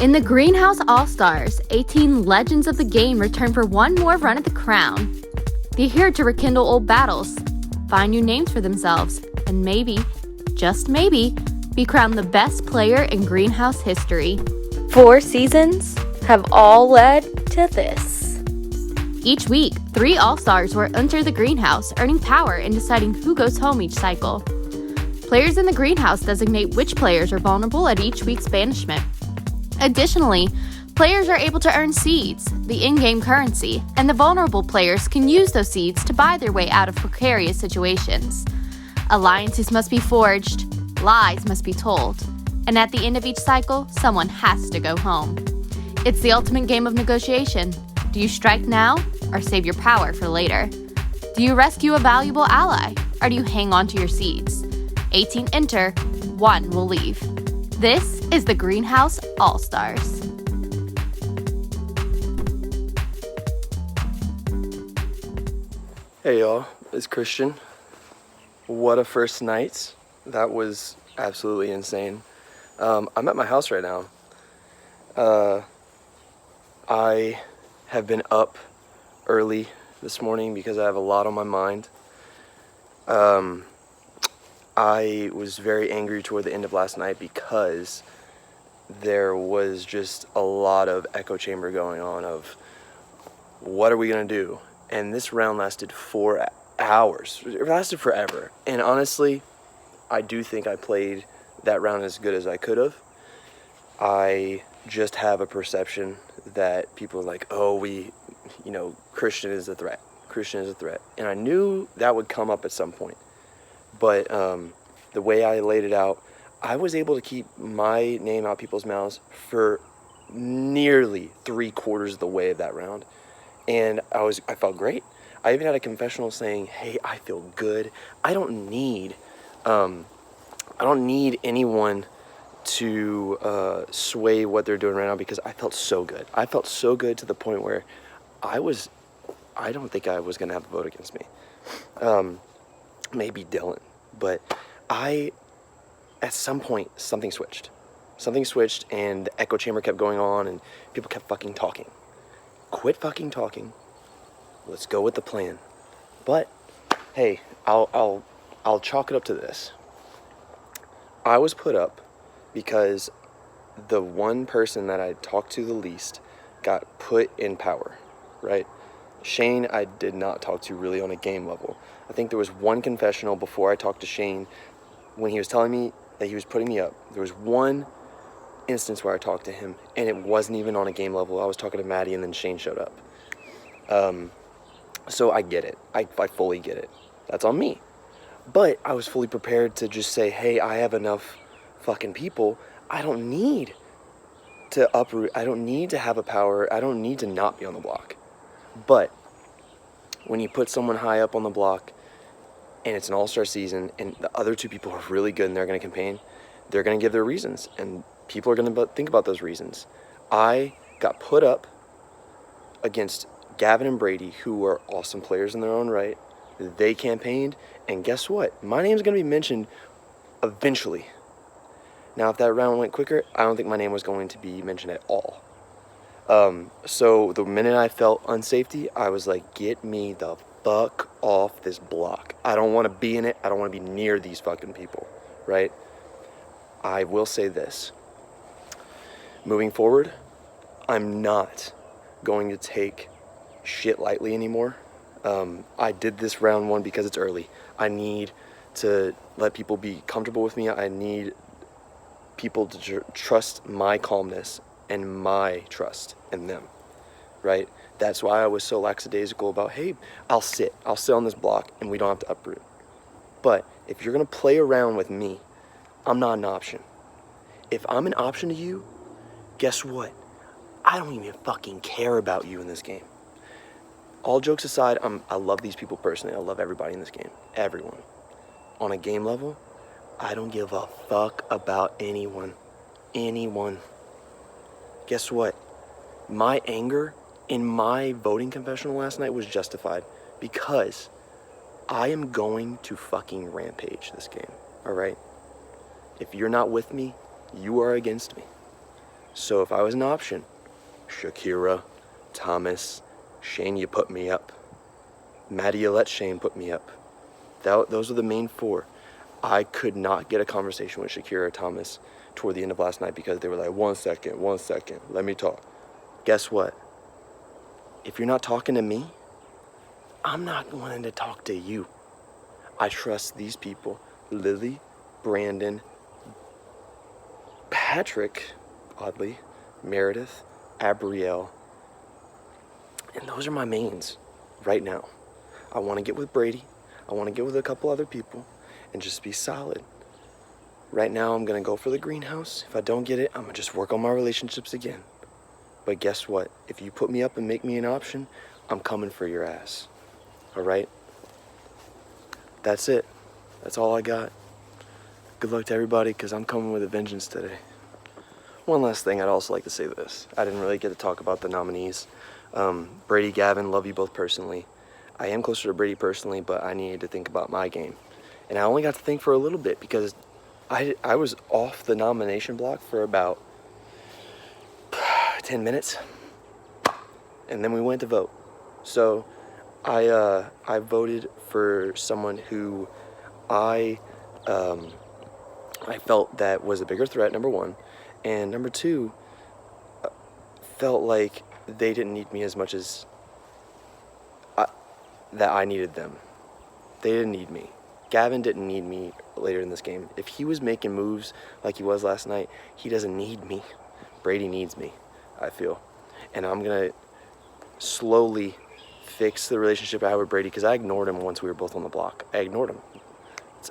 In the Greenhouse All-Stars, 18 legends of the game return for one more run at the crown. They're here to rekindle old battles, find new names for themselves, and maybe, just maybe, be crowned the best player in Greenhouse history. 4 seasons have all led to this. Each week, 3 All-Stars will enter the Greenhouse, earning power in deciding who goes home each cycle. Players in the Greenhouse designate which players are vulnerable at each week's banishment. Additionally, players are able to earn seeds, the in-game currency, and the vulnerable players can use those seeds to buy their way out of precarious situations. Alliances must be forged, lies must be told, and at the end of each cycle, someone has to go home. It's the ultimate game of negotiation. Do you strike now or save your power for later? Do you rescue a valuable ally or do you hang on to your seeds? 18 enter, 1 will leave. This is the Greenhouse All-Stars. Hey y'all, it's Christian. What a first night. That was absolutely insane. I'm at my house right now. I have been up early this morning because I have a lot on my mind. I was very angry toward the end of last night because there was just a lot of echo chamber going on of what are we going to do? And this round lasted 4 hours. It lasted forever. And honestly, I do think I played that round as good as I could have. I just have a perception that people are like, oh, Christian is a threat. Christian is a threat. And I knew that would come up at some point. But the way I laid it out, I was able to keep my name out people's mouths for nearly 3/4 of the way of that round. And I felt great. I even had a confessional saying, hey, I feel good. I don't need anyone to sway what they're doing right now because I felt so good. I felt so good to the point where I don't think I was going to have a vote against me. Maybe Dylan. But at some point, something switched. Something switched and the echo chamber kept going on and people kept fucking talking. Quit fucking talking. Let's go with the plan. But, hey, I'll chalk it up to this. I was put up because the one person that I talked to the least got put in power, right? Shane, I did not talk to really on a game level. I think there was one confessional before I talked to Shane when he was telling me that he was putting me up. There was one instance where I talked to him, and it wasn't even on a game level. I was talking to Maddie, and then Shane showed up. So I get it. I fully get it. That's on me. But I was fully prepared to just say, hey, I have enough fucking people. I don't need to uproot. I don't need to have a power. I don't need to not be on the block. But when you put someone high up on the block and it's an all-star season and the other 2 people are really good and they're going to campaign, they're going to give their reasons and people are going to think about those reasons. I got put up against Gavin and Brady, who are awesome players in their own right. They campaigned, and guess what? My name's going to be mentioned eventually. Now, if that round went quicker, I don't think my name was going to be mentioned at all. So the minute I felt unsafety, I was like, get me the fuck off this block. I don't want to be in it. I don't want to be near these fucking people, right? I will say this. Moving forward, I'm not going to take shit lightly anymore. I did this round 1 because it's early. I need to let people be comfortable with me. I need people to trust my calmness and my trust in them, right? That's why I was so lackadaisical about, hey, I'll sit on this block and we don't have to uproot. But if you're gonna play around with me, I'm not an option. If I'm an option to you, guess what? I don't even fucking care about you in this game. All jokes aside, I love these people personally. I love everybody in this game, everyone. On a game level, I don't give a fuck about anyone. Guess what? My anger in my voting confessional last night was justified because I am going to fucking rampage this game, all right? If you're not with me, you are against me. So if I was an option, Shakira, Thomas, Shane, you put me up. Maddie, you let Shane put me up. Those are the main four. I could not get a conversation with Shakira or Thomas toward the end of last night because they were like, 1 second, let me talk. Guess what? If you're not talking to me, I'm not wanting to talk to you. I trust these people, Lily, Brandon, Patrick, oddly, Meredith, Abrielle, and those are my mains right now. I want to get with Brady. I want to get with a couple other people and just be solid. Right now, I'm going to go for the greenhouse. If I don't get it, I'm going to just work on my relationships again. But guess what? If you put me up and make me an option, I'm coming for your ass. All right? That's it. That's all I got. Good luck to everybody, because I'm coming with a vengeance today. One last thing, I'd also like to say this. I didn't really get to talk about the nominees. Brady, Gavin, love you both personally. I am closer to Brady personally, but I needed to think about my game. And I only got to think for a little bit because I was off the nomination block for about 10 minutes. And then we went to vote. So I voted for someone who I felt that was a bigger threat, number one. And number two, felt like they didn't need me as much as that I needed them. They didn't need me. Gavin didn't need me later in this game. If he was making moves like he was last night, he doesn't need me. Brady needs me, I feel. And I'm going to slowly fix the relationship I had with Brady because I ignored him once we were both on the block. I ignored him.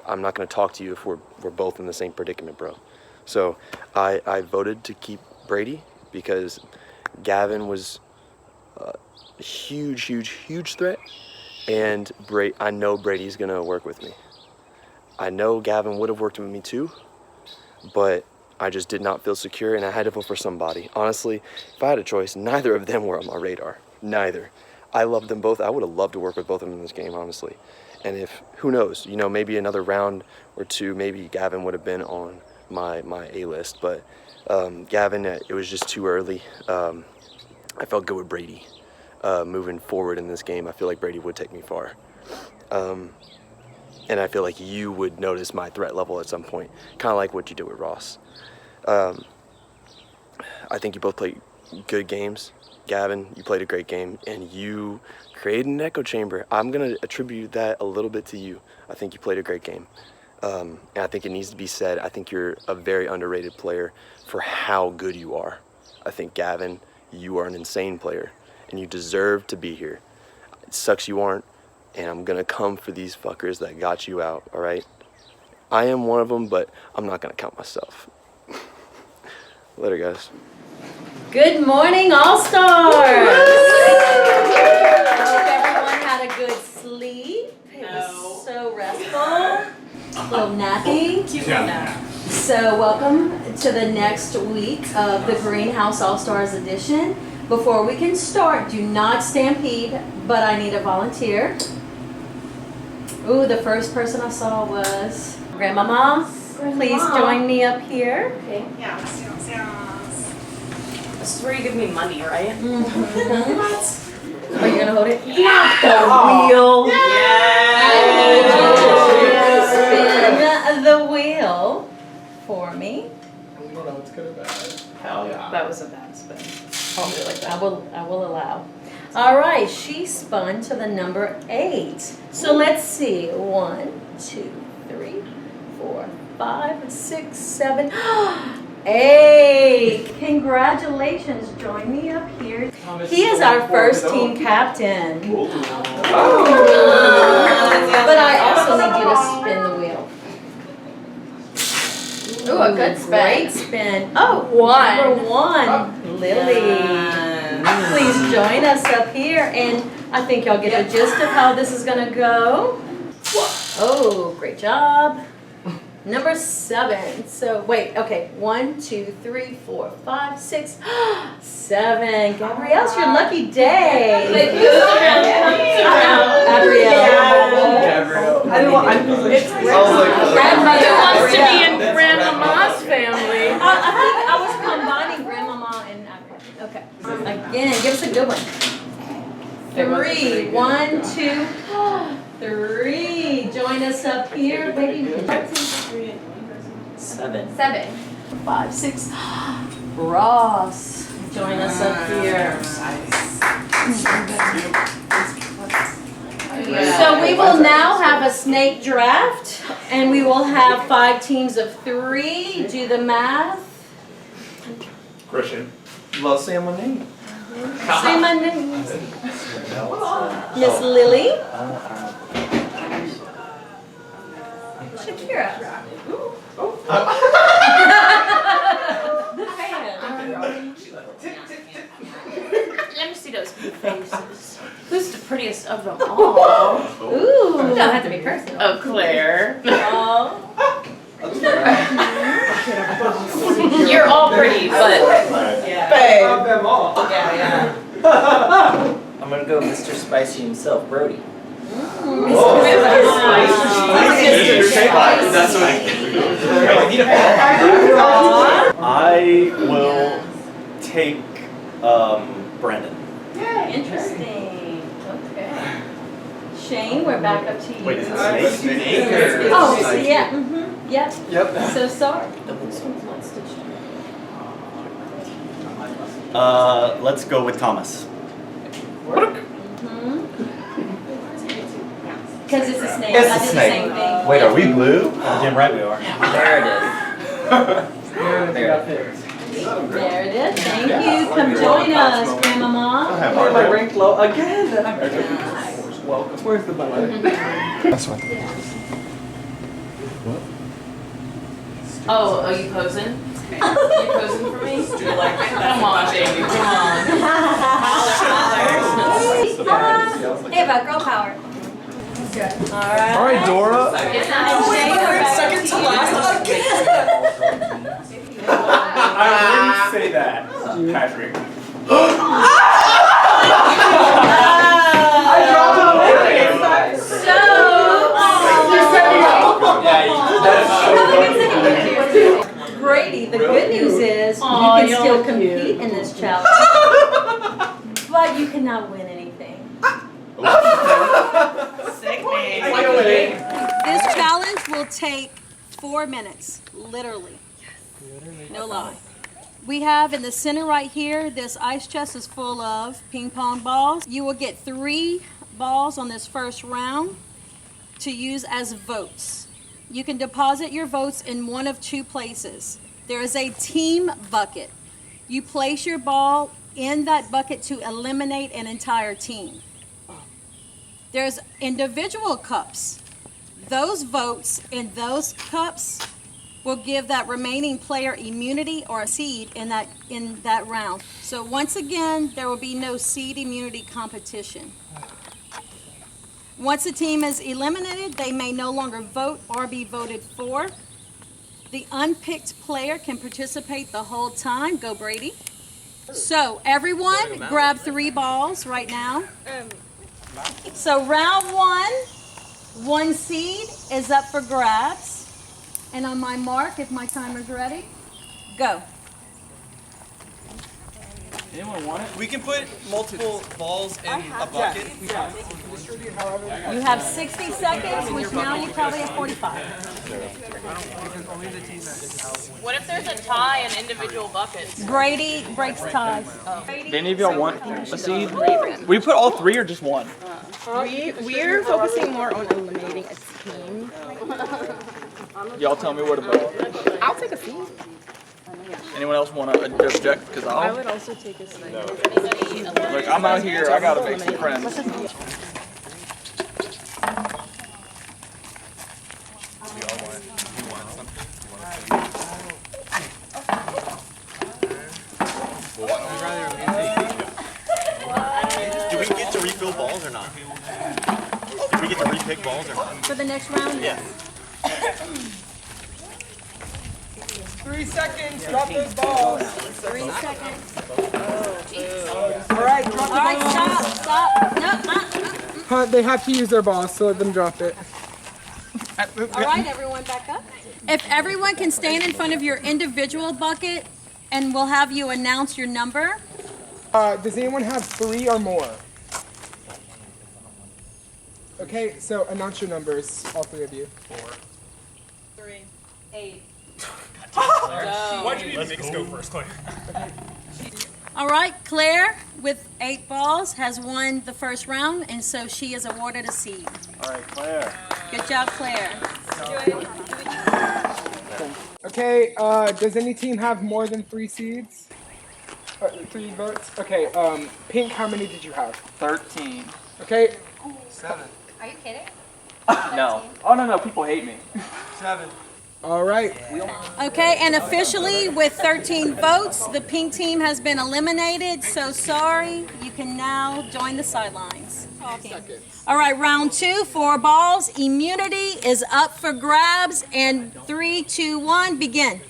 I'm not going to talk to you if we're both in the same predicament, bro. So I voted to keep Brady because Gavin was a huge threat. And I know Brady's going to work with me. I know Gavin would have worked with me too, but I just did not feel secure, and I had to vote for somebody. Honestly, if I had a choice, neither of them were on my radar. Neither. I love them both. I would have loved to work with both of them in this game, honestly. And who knows, maybe another round or two, maybe Gavin would have been on my A-list. But Gavin, it was just too early. I felt good with Brady. Moving forward in this game, I feel like Brady would take me far. And I feel like you would notice my threat level at some point, kind of like what you did with Ross. I think you both played good games. Gavin, you played a great game, and you created an echo chamber. I'm going to attribute that a little bit to you. I think you played a great game. And I think it needs to be said, I think you're a very underrated player for how good you are. I think, Gavin, you are an insane player. And you deserve to be here. It sucks you aren't, and I'm gonna come for these fuckers that got you out, all right? I am one of them, but I'm not gonna count myself. Later, guys. Good morning, All-Stars! I hope everyone had a good sleep. It was so restful. A little nappy. Cute nap. So welcome to the next week of the Greenhouse All-Stars edition. Before we can start, do not stampede, but I need a volunteer. Ooh, the first person I saw was Grandmama. Please join me up here. Okay. Yes. This is where you give me money, right? Are you gonna hold it? Yeah. The wheel. Yeah. Spin the wheel for me. We don't know it's good or bad. Hell yeah. That was a bad spin. I'll do it like that. I will allow. All right, she spun to the number 8. So let's see. 1, 2, 3, 4, 5, 6, 7. 8. Congratulations. Join me up here. He is our first team captain. But I also need you to spin the wheel. Ooh, a good spin. Great spin. Oh, number 1, Lily. Please join us up here, and I think y'all get the gist of how this is gonna go. Oh, great job. Number 7. So wait, okay. 1, 2, 3, 4, 5, 6, 7. Gabrielle, it's your lucky day. Gabrielle. It's Grandmother. Who wants to be in Grandmama's family? I think I was combining Grandmama Okay. Again, give us a good one. 3. 1, 2, 3. Join us up here, baby. 7. 5, 6. Ross, join us up here. So we will now have a snake draft, and we will have 5 teams of 3. Do the math. Christian. Well, say my name. Say my name. Miss Lily. Shakira. Let me see those faces. Who's the prettiest of them all? Ooh. You don't have to be personal. Oh, Claire. You're all pretty, but Love them all. I'm gonna go Mr. Spicy himself, Brody. I will take Brandon. Interesting. Okay. Shane, we're back up to you. Wait, is it Snake? Oh, so yeah. Yep. Yep. So sorry. Let's go with Thomas. Because it's a snake. It's I a did snake. the same thing. Wait, are we blue? Damn right we are. There it is. There it is. There it is. Thank you. Come join us, Grandmama. Oh, my ranked low again. Welcome. Where's the button? That's one. oh, are you posing? You posing for me? You're like, come on, baby, come on. Ava, girl power. All right, Dora. And Shane, we're back Second to last again. I wouldn't say that, Patrick. I dropped it So, Brady, the good news is you can still compete in this challenge, but you cannot win anything. This challenge will take 4 minutes, literally. No lie. We have in the center right here, this ice chest is full of ping pong balls. You will get 3 balls on this first round to use as votes. You can deposit your votes in one of 2 places. There is a team bucket. You place your ball in that bucket to eliminate an entire team. There's individual cups. Those votes in those cups will give that remaining player immunity or a seed in that round. So once again, there will be no seed immunity competition. Once a team is eliminated, they may no longer vote or be voted for. The unpicked player can participate the whole time. Go Brady. So everyone grab 3 balls right now. So round 1 seed is up for grabs. And on my mark, if my timer's ready, go. Anyone want it? We can put multiple balls in a bucket. You have 60 seconds, which now you probably have 45. What if there's a tie in individual buckets? Brady breaks ties. Do any of y'all want a seed? We put all 3 or just 1? We're focusing more on eliminating a team. Y'all tell me where to vote. I'll take a seat. Anyone else want to object? Because I I'll. would also take a seat. Look, I'm out here. I gotta make some friends. Do we get to refill balls or not? Do we get to repick balls or not? For the next round? Yeah. 3 seconds. Drop those balls. 3 seconds. All right, drop All right, stop. No, They have to use their balls, so let them drop it. All right, everyone back up. If everyone can stand in front of your individual bucket, and we'll have you announce your number. Does anyone have 3 or more? Okay, so announce your numbers, all 3 of you. 4. 3, 8. Why'd you even make us go first, Claire? All right, Claire with 8 balls has won the first round, and so she is awarded a seed. All right, Claire. Good job, Claire. Okay, does any team have more than 3 seeds? 3 votes? Okay, Pink, how many did you have? 13. Okay, 7. Are you kidding? No. Oh, no, people hate me. 7. all right. Okay, and officially with 13 votes, the pink team has been eliminated. So sorry, you can now join the sidelines. All right, round 2, 4 balls. Immunity is up for grabs, and 3, 2, 1, begin.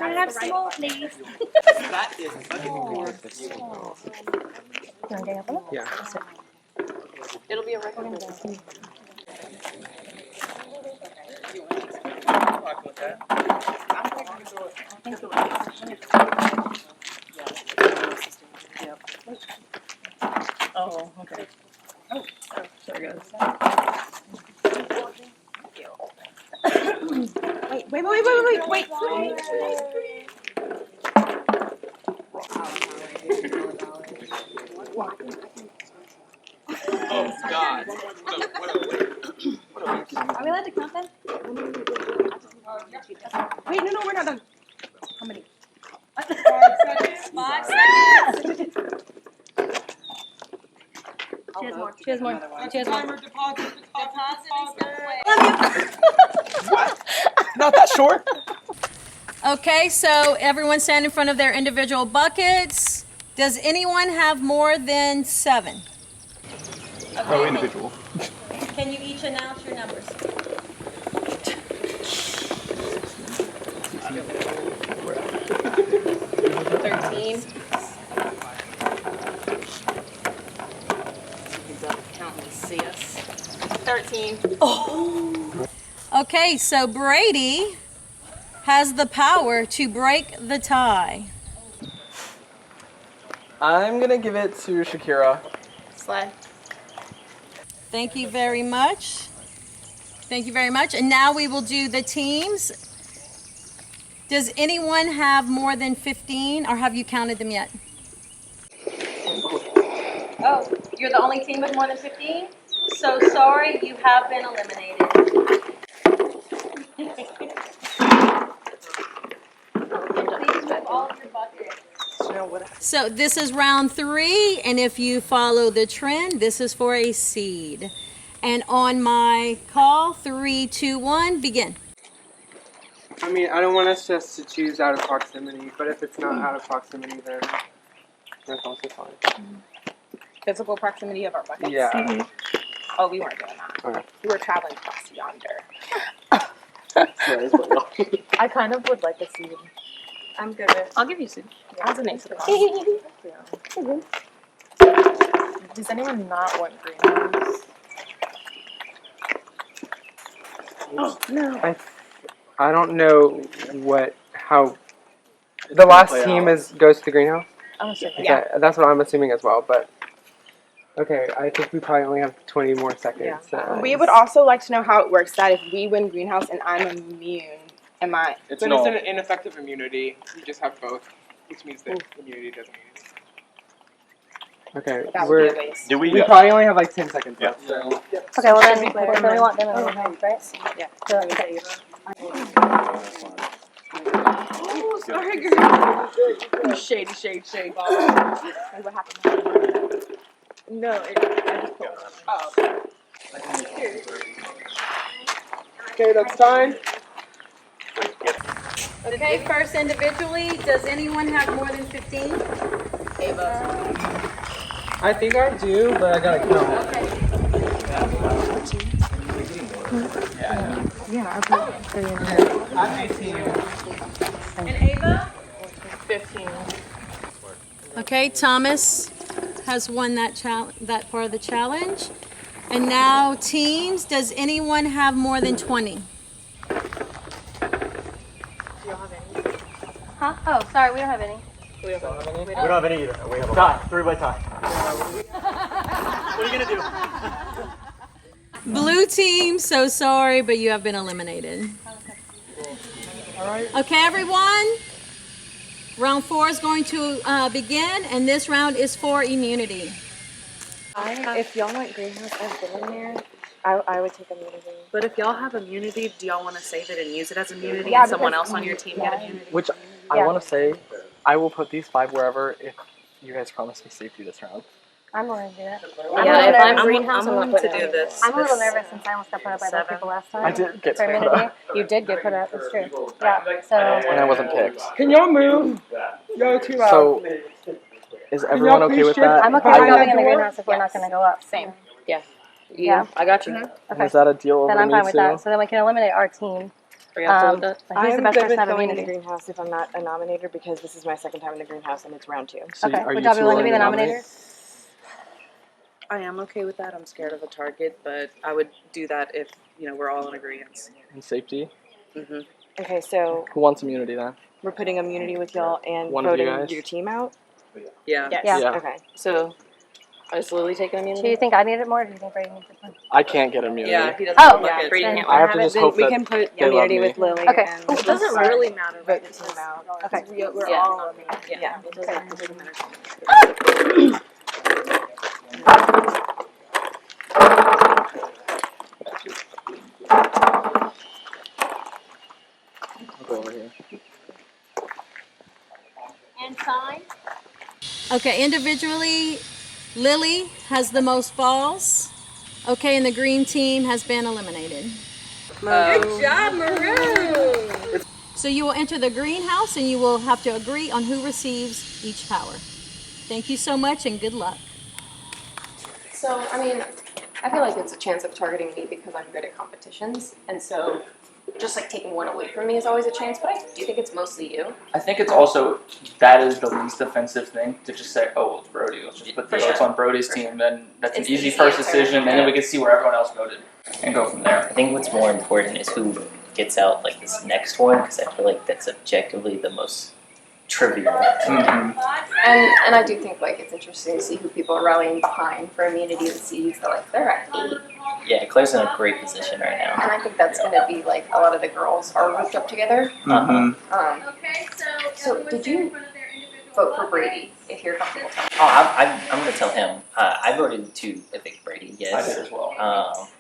I have some more, please. That is Yeah. It'll be a record. Oh, okay. Oh, there it goes. Wait. Oh, God. Are we allowed to count them? Wait, no, we're not done. How many? 5 seconds. Cheers more. Not that short. Okay, so everyone stand in front of their individual buckets. Does anyone have more than 7? Oh, individual. Can you each announce your numbers? 13. Count me, see us. 13. Okay, so Brady has the power to break the tie. I'm gonna give it to Shakira. Sled. Thank you very much. Thank you very much. And now we will do the teams. Does anyone have more than 15, or have you counted them yet? Oh, you're the only team with more than 15? So sorry, you have been eliminated. Please move all of your buckets. So this is round 3, and if you follow the trend, this is for a seed. And on my call, 3, 2, 1, begin. I mean, I don't want us just to choose out of proximity, but if it's not out of proximity, then that's also fine. Physical proximity of our buckets. Yeah. Oh, we weren't doing that. Okay. We were traveling across yonder. I kind of would like a seed. I'm good with. I'll give you some. As a nice surprise. Does anyone not want greenhouse? Oh no. I don't know how the last team goes to the greenhouse. I'm assuming. Yeah, that's what I'm assuming as well. But okay, I think we probably only have 20 more seconds. Yeah. We would also like to know how it works. That if we win greenhouse and I'm immune, am I? It's Then no. it's an ineffective immunity. You just have both, which means that immunity doesn't mean it. Okay, That would be a waste. Do we we? probably only have like 10 seconds left. So. Okay, well then, we want them in the house, right? Yeah. So, okay. Oh, sorry, girl. Shady. Like what happened? No, I just pulled it. Oh. Okay, that's time. Okay, first individually, does anyone have more than 15? I think I do, but I gotta count. I'm 18. And Ava? 15. Okay, Thomas has won that part of the challenge. And now teams, does anyone have more than 20? Huh? Oh, sorry, we don't have any. We don't have any either. We have a tie. 3-way tie. What are you gonna do? Blue team, so sorry, but you have been eliminated. All right. Okay, everyone. Round 4 is going to begin, and this round is for immunity. If y'all want greenhouse, I've been in there. I would take immunity. But if y'all have immunity, do y'all want to save it and use it as immunity Yeah, and someone because- else on your team get immunity? Which I want to say, I will put these 5 wherever if you guys promise me safety this round. I'm willing to do that. Yeah, if I'm greenhouse, I'm willing to do this. I'm a little nervous since I almost got put up by those people last time. I did get for put immunity. up. You did get put up, it's true. Yeah, so. And I wasn't picked. Can y'all move? Yo, too loud. So, is everyone okay with that? I'm okay with going in the greenhouse if we're not going to go up. Same. Yeah, I got you. Okay. Is that a deal over Then I'm me fine with too? that. So then we can eliminate our team. Are y'all cool with that? But who's the best person to have immunity? greenhouse if I'm not a nominator because this is my second time in the greenhouse and it's round 2. So Okay. are Would you y'all be two willing to be the nominate? nominator? I am okay with that. I'm scared of a target, but I would do that if, we're all in agreement. And safety? Mm-hmm. Okay, so Who wants immunity then? we're putting immunity with y'all and One of you voting guys? your team out? Yeah. Yes. Yeah. Okay. So, is Lily taking immunity? Do you think I need it more, or do you think Brady needs it more? I can't get immunity. Yeah, he doesn't Oh, look like it. Brady then- can't I have to it. just Then hope we that can put they love immunity me. with Lily. Okay. And It doesn't really matter. vote the team out. Okay. We're Yeah. all Yeah. It doesn't matter. I'll go over here. And sign. Okay, individually, Lily has the most balls. Okay, and the green team has been eliminated. Good job, Maroon! So you will enter the greenhouse and you will have to agree on who receives each power. Thank you so much and good luck. So, I mean, I feel like it's a chance of targeting me because I'm good at competitions, and so just like taking one away from me is always a chance, but I do think it's mostly you. I think it's also, that is the least offensive thing to just say, oh, well, it's Brody. Let's just put the votes on Brody's team. Then that's an It's easy easy first answer. decision, and then we can see where everyone else voted and go from there. I think what's more important is who gets out like this next one, because I feel like that's objectively the most trivial. Mm-hmm. And I do think like it's interesting to see who people are rallying behind for immunity to see that like they're at 8. Yeah, Claire's in a great position right now. And I think that's going to be like a lot of the girls are grouped up together. Mm-hmm. So did you vote for Brady if you're comfortable telling me? Oh, I'm going to tell him. I voted to evict Brady, yes. I did as well.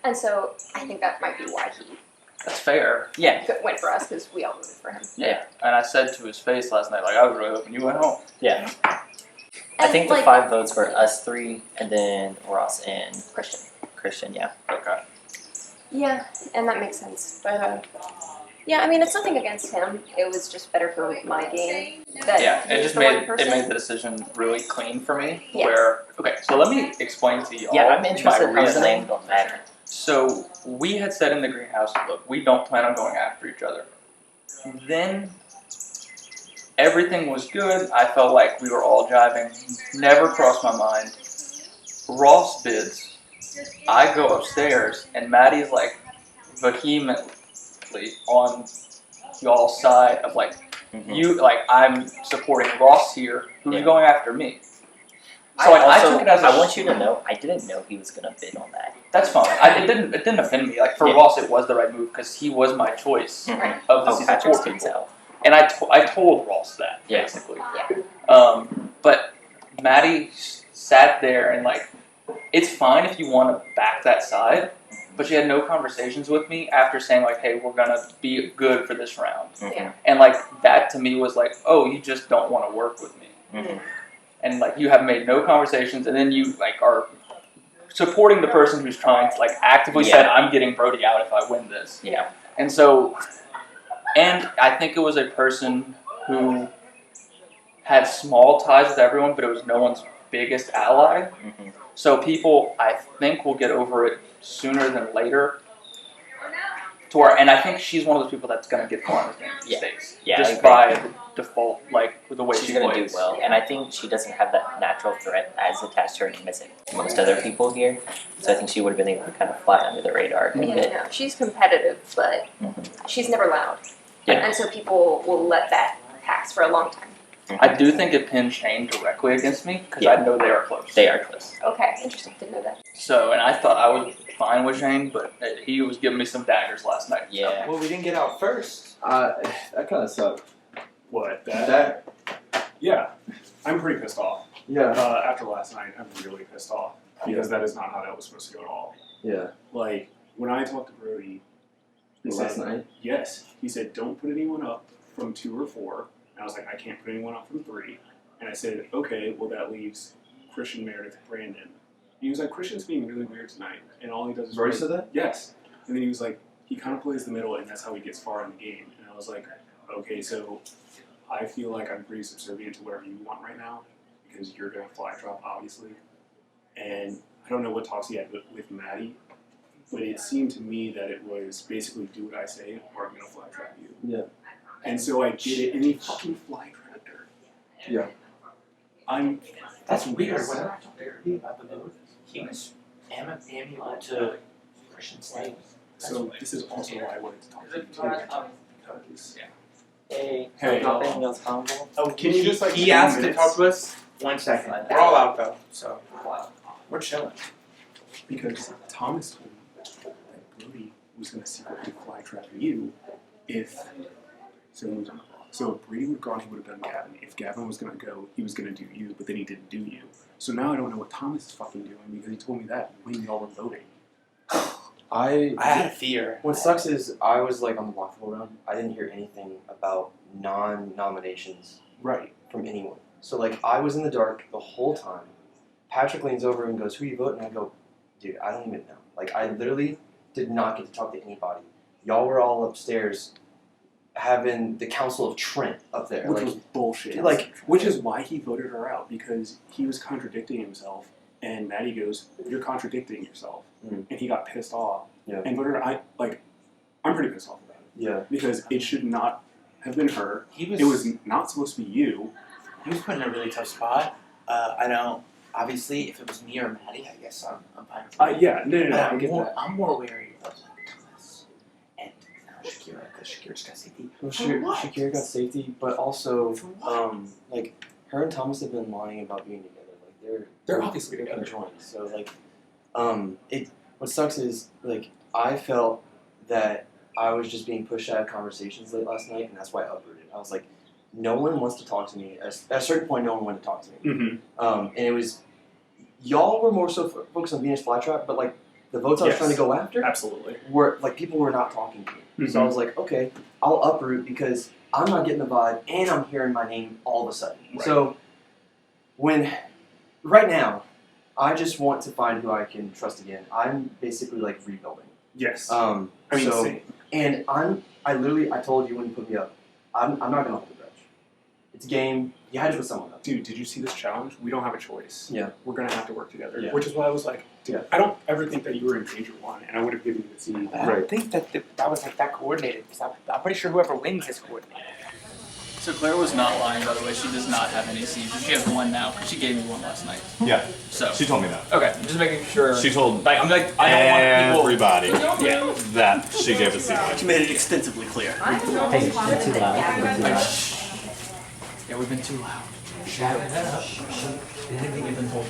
And so I think that might be why he That's fair. Yeah. went for us because we all voted for him. Yeah. And I said to his face last night, like, I was really hoping you went home. Yeah. I And, think the like, 5 votes were us 3, and then Ross and Christian. yeah. Okay. Yeah, and that makes sense. But yeah, I mean, it's nothing against him. It was just better for my game. That Yeah, it he's just the one made person. the decision really clean for me. Yeah. Where, okay, so let me explain to you all Yeah, I'm interested my in how the reasoning. name don't matter. So we had said in the greenhouse, look, we don't plan on going after each other. Then everything was good. I felt like we were all jiving. Never crossed my mind. Ross bids. I go upstairs, and Maddie's like vehemently on y'all's side of like, you like I'm supporting Ross here. Who's going after me? So like, I took it as I want you to know, I didn't know he was going to bid on that. That's fine. It didn't offend me. Like for Ross, it was the right move because he was my choice of the season Patrick 4 stands people. out. And I told Ross that basically. Yeah. But Maddie sat there and like, it's fine if you want to back that side, but she had no conversations with me after saying like, hey, we're gonna be good for this round. Yeah. And like that to me was like, oh, you just don't want to work with me. Mm-hmm. And like you have made no conversations, and then you like are supporting the person who's trying to like actively said, I'm getting Brody out if I win this. Yeah. And so, and I think it was a person who had small ties with everyone, but it was no one's biggest ally. Mm-hmm. So people, I think, will get over it sooner than later. To where, and I think she's one of those people that's gonna get far in this game these days. Yeah, just by the default, like the way she's she gonna plays. do well, and I think she doesn't have that natural threat as attached to her name as most other people here. So I think she would have been able to kind of fly under the radar a bit. Yeah, she's competitive, but she's never loud. Yeah. And so people will let that pass for a long time. I do think it pinned Shane directly against me because I know they are close. They are close. Okay, interesting. Didn't know that. So, and I thought I was fine with Shane, but he was giving me some daggers last night. Yeah. Well, we didn't get out first. That kind of sucked. What? That? Yeah. I'm pretty pissed off. Yeah. After last night, I'm really pissed off. Because that is not how that was supposed to go at all. Yeah. Like, when I talked to Brody, he Last said, night? yes. He said, don't put anyone up from 2 or 4. And I was like, I can't put anyone up from 3. And I said, okay, well, that leaves Christian, Meredith, Brandon. And he was like, Christian's being really weird tonight. And all he does is... Brody said that? Yes. And then he was like, he kind of plays the middle, and that's how he gets far in the game. And I was like, okay, so I feel like I'm pretty subservient to whatever you want right now, because you're going to fly drop, obviously. And I don't know what talks he had with Maddie, but it seemed to me that it was basically do what I say, or I'm going to fly trap you. Yeah. And so I did it, and he fucking fly trapped her. Yeah. That's weird. When I talked to Brody about the move, he was amiable to Christian Slade. So this is also why I wanted to talk to you too. Because Hey, Hey. anything else combo? Oh, can you just like He 10 asked to minutes? talk to us. 1 second. We're all out though, so we're chilling. Because Thomas told me that Brody was going to secretly fly trap you if so if Brady would have gone, he would have done Gavin. If Gavin was going to go, he was going to do you, but then he didn't do you. So now I don't know what Thomas is fucking doing because he told me that when y'all were voting. I had a fear. What sucks is I was like on the walkable round. I didn't hear anything about non-nominations from anyone. So like I was in the dark the whole time. Patrick leans over and goes, "Who you voting?" And I go, "Dude, I don't even know." Like I literally did not get to talk to anybody. Y'all were all upstairs having the Council of Trent up there, Which like was bullshit. Like, which is why he voted her out, because he was contradicting himself. And Maddie goes, "You're contradicting yourself," and he got pissed off. Yeah. And voted her. I'm pretty pissed off about it. Yeah. Because it should not have been her. It was not supposed to be you. He was put in a really tough spot. I know. Obviously, if it was me or Maddie, I guess I'm fine with it. Yeah, no, But I get that. I'm more wary of Thomas and Shakira, because Shakira's got safety. Well, Shakira got safety, but also, like, her and Thomas have been lying about being together. Like, They're obviously they're together. conjoined. So, like, what sucks is, like, I felt that I was just being pushed out of conversations late last night, and that's why I uprooted. I was like, no one wants to talk to me. At a certain point, no one wanted to talk to me. Mm-hmm. And it was, y'all were more so focused on Venus flytrap, but, like, the votes I was Yes. trying to go after, Absolutely. were like people were not talking to me. So I was like, okay, I'll uproot because I'm not getting the vibe and I'm hearing my name all of a sudden. Right. So right now, I just want to find who I can trust again. I'm basically like rebuilding. Yes. Same. And I told you when you put me up, I'm not gonna hold a grudge. It's a game. You had to put someone up. Dude, did you see this challenge? We don't have a choice. Yeah. We're gonna have to work together. Yeah. Which is why I was like, dude, I don't ever think that you were in Danger 1, and I would have given you the seed. I don't think that that was like that coordinated. Because I'm pretty sure whoever wins is coordinated. So Claire was not lying, by the way. She does not have any seeds. She has 1 now because she gave me 1 last night. Yeah. So she told me that. Okay, I'm just making sure. She told I don't want people. everybody that she gave a seat. She made it extensively clear. Hey, you're too loud. You're too loud. Yeah, we've been too loud. Shut up. Anything you've been told.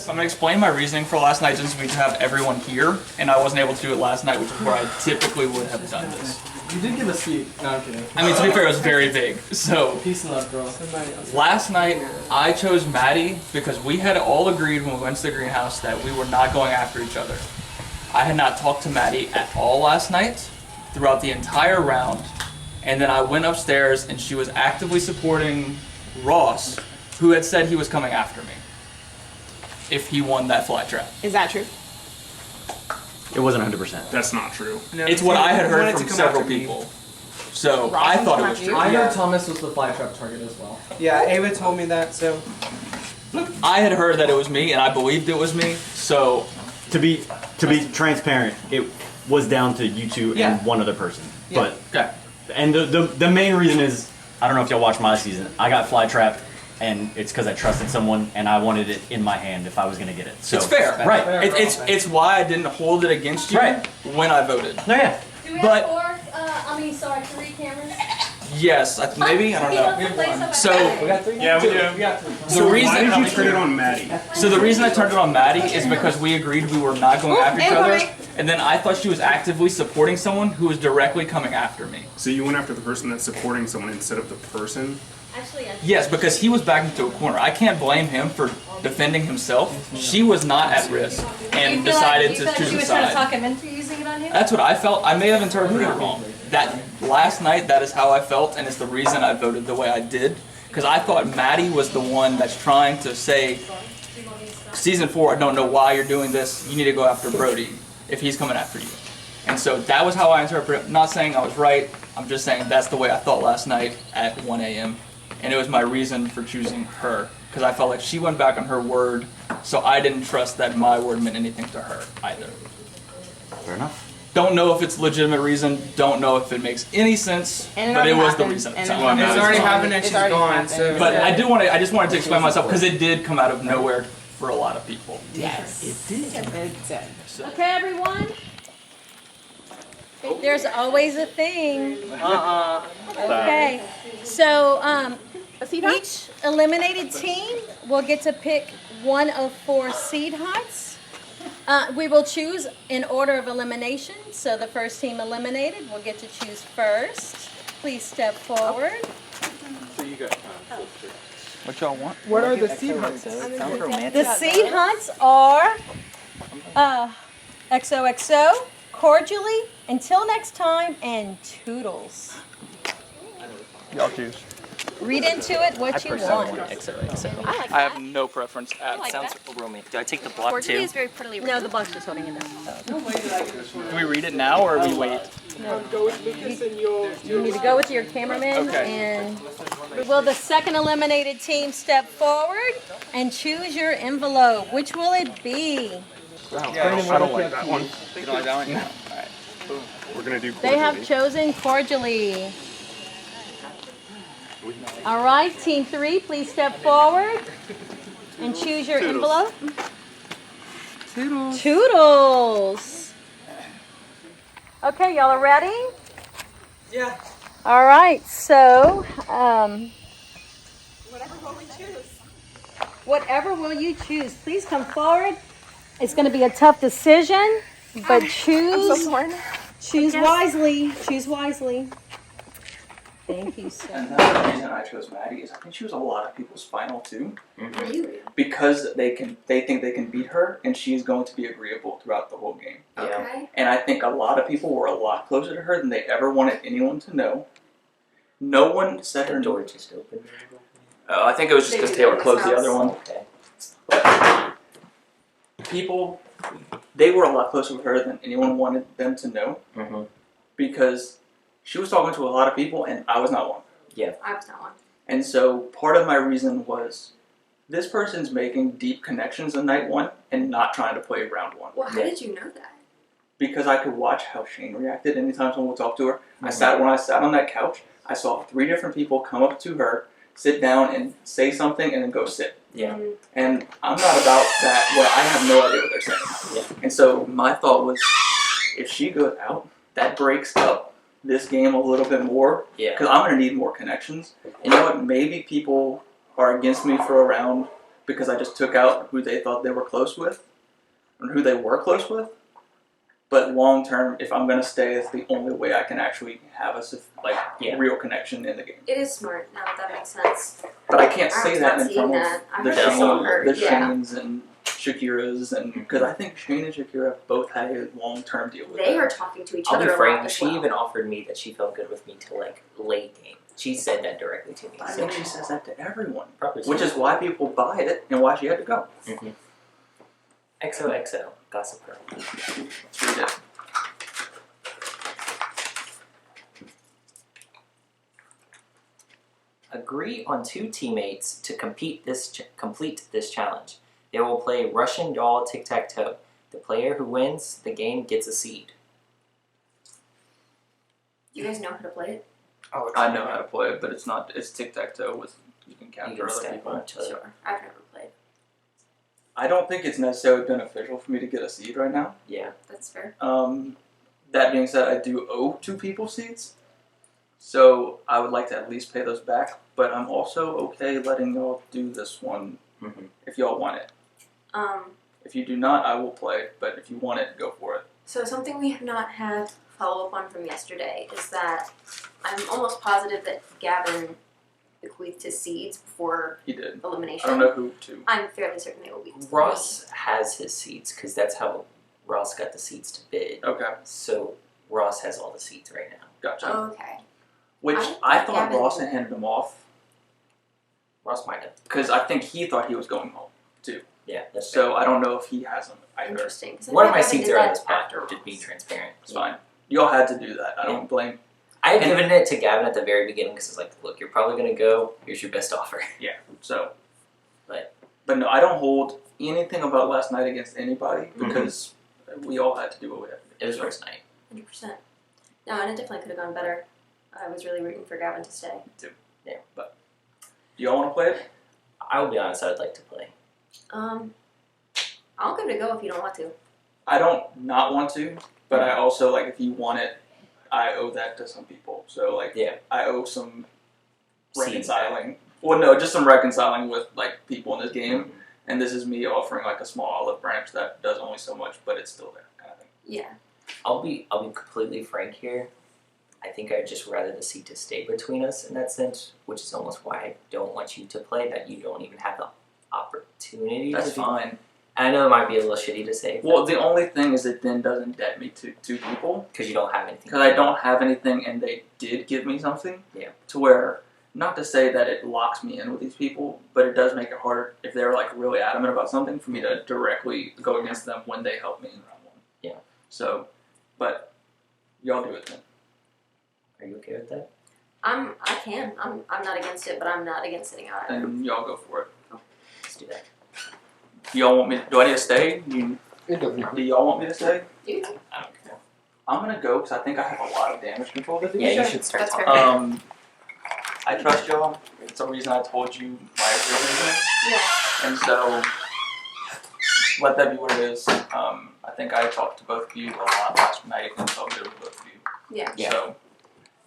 I'm gonna explain my reasoning for last night since we have everyone here, and I wasn't able to do it last night, which is where I typically would have done this. You did give a seat. No, I'm kidding. I mean, to be fair, it was very big. So Peace and love, girl. last night, I chose Maddie because we had all agreed when we went to the greenhouse that we were not going after each other. I had not talked to Maddie at all last night, throughout the entire round, and then I went upstairs and she was actively supporting Ross, who had said he was coming after me if he won that fly trap. Is that true? It wasn't 100%. That's not true. It's what I had heard from several people. So I thought it was true. I heard Thomas was the flytrap target as well. Yeah, Ava told me that, so. I had heard that it was me, and I believed it was me. So To be To be transparent, it was down to you two Yeah. and one other person. Yeah. But and the main reason is, I don't know if y'all watched my season. I got fly trapped, and it's because I trusted someone and I wanted it in my hand if I was gonna get it. So It's fair. right? It's why I didn't hold it against you when I voted. No, yeah. Do we But- have 3 cameras? Yes, maybe, I don't know. So Yeah, we do. the reason why did you turn it on Maddie? So the reason I turned it on Maddie is because we agreed we were not going after each other, and then I thought she was actively supporting someone who was directly coming after me. So you went after the person that's supporting someone instead of the person? Actually, Yes, because he was backed into a corner. I can't blame him for defending himself. She was not at risk and decided to choose she a was trying to side. talk him into using it on him? That's what I felt. I may have interpreted it wrong. That last night, that is how I felt, and it's the reason I voted the way I did. Because I thought Maddie was the one that's trying to say, season 4, I don't know why you're doing this. You need to go after Brody if he's coming after you. And so that was how I interpreted it. I'm not saying I was right. I'm just saying that's the way I thought last night at 1 a.m. And it was my reason for choosing her. Because I felt like she went back on her word, so I didn't trust that my word meant anything to her either. Fair enough. Don't know if it's a legitimate reason, don't know if it makes any sense, And it but it already was the happened. reason. And So- it's already happened and she's gone. So But I just wanted to explain myself because it did come out of nowhere for a lot of people. Yes. It did. It did. Okay, everyone? There's always a thing. Okay. So, each eliminated team will get to pick one of 4 seed huts. We will choose in order of elimination. So the first team eliminated will get to choose first. Please step forward. So you got what y'all want? What are the seed hunts? The seed hunts are XOXO, Cordially, Until Next Time, and Toodles. Y'all choose. Read into it what you want. I have no preference at Sounds romantic. Do I take the block Cordially too? is very prettily No, the box is holding it down. Do we read it now or we wait? Go with Lucas and you'll. You need to go with your cameraman and will the second eliminated team step forward and choose your envelope. Which will it be? I don't like that one. You don't like that one? No. Alright. We're gonna do They have chosen Cordially. All right, team 3, please step forward and choose your envelope. Toodles. Toodles. Okay, y'all are ready? Yeah. All right, so whatever will you choose? Please come forward. It's going to be a tough decision, but choose wisely. Choose wisely. Thank you so And much. the reason I chose Maddie is I think she was a lot of people's final too. Really? Because they think they can beat her and she's going to be agreeable throughout the whole game. Okay. And I think a lot of people were a lot closer to her than they ever wanted anyone to know. No one said her Door just open. I think it was just because Taylor closed the other one. Okay. But people, they were a lot closer with her than anyone wanted them to know. Mm-hmm. Because she was talking to a lot of people and I was not one. Yeah. I was not one. And so part of my reason was this person's making deep connections in night 1 and not trying to play round 1. Well, how did you know that? Because I could watch how Shane reacted anytime someone would talk to her. Mm-hmm. When I sat on that couch, I saw 3 different people come up to her, sit down and say something and then go sit. Yeah. And I'm not about that where I have no idea what they're saying. Yeah. And so my thought was, if she goes out, that breaks up this game a little bit more. Yeah. Because I'm going to need more connections. And you know what? Maybe people are against me for a round because I just took out who they thought they were close with and who they were close with. But long term, if I'm going to stay, it's the only way I can actually have a real connection in the game. It is smart. Now that makes sense. But I can't I say was that not in front seeing of that. I the heard it so hard, the yeah. Shanes and Shakira's, and because I think Shane and Shakira both had a long-term deal with They that. are talking to each I'll other be a lot frank. as She well. even offered me that she felt good with me till like late game. She said that directly to me. I think she says that to everyone, Probably which so. is why people buy it and why she had to go. Mm-hmm. XOXO, Gossip Girl. Let's read it. Agree on 2 teammates to complete this challenge. They will play Russian doll tic-tac-toe. The player who wins the game gets a seed. You guys know how to play it? Oh, I know how to play it, but it's not. It's tic tac toe with you can You capture can other stack people. on each other. Sure. I've never played. I don't think it's necessarily beneficial for me to get a seed right now. Yeah. That's fair. That being said, I do owe 2 people seeds, so I would like to at least pay those back. But I'm also okay letting y'all do this one if y'all want it. If you do not, I will play. But if you want it, go for it. So something we have not had follow up on from yesterday is that I'm almost positive that Gavin bequeathed his seeds before He did. elimination. I don't know who to. I'm fairly certain they will be. Ross has his seats because that's how Ross got the seats to bid. Okay. So Ross has all the seats right now. Gotcha. Okay. Which I thought Gavin- Ross had handed them off Ross might have. because I think he thought he was going home too. Yeah, that's So I don't know if he has them either. Interesting. 'cause I One of think my Gavin seats did are on that this pot. after Just being transparent. It's fine. Y'all had to do that. I don't blame. I had given it to Gavin at the very beginning because it's like, look, you're probably gonna go. Here's your best offer. Yeah. So. But no, I don't hold anything about last night against anybody because we all had to do what we had to do. it was first night. 100%. No, and it definitely could have gone better. I was really rooting for Gavin to stay. Too. Yeah. But do y'all want to play it? I will be honest. I'd like to play. I'll give it a go if you don't want to. I don't not want to, but I also like if you want it, I owe that to some people. So like, I owe some reconciling. Well, no, just some reconciling with like people in this game, and this is me offering like a small olive branch that does only so much, but it's still there, kind of thing. Yeah. I'll be completely frank here. I think I'd just rather the seat to stay between us in that sense, which is almost why I don't want you to play. That you don't even have the opportunity. That's to do. fine. I know it might be a little shitty to say. Well, the only thing is it then doesn't debt me to 2 people. Because you don't have anything. Because I don't have anything, and they did give me something. Yeah. To where, not to say that it locks me in with these people, but it does make it hard if they're like really adamant about something for me to directly go against them when they help me in round 1. Yeah. So, but y'all do it then. Are you okay with that? I'm not against it, but I'm not against sitting out. either. And y'all go for it. Let's do that. Y'all want me? Do I need to stay? Do y'all want me to stay? Do you? I don't care. I'm gonna go because I think I have a lot of damage control to do. Yeah, you should start That's talking. fair. I trust y'all. It's the reason I told you my real reason. Yeah. And so, let that be what it is. I think I talked to both of you a lot last night and felt good with both of you. Yeah. So,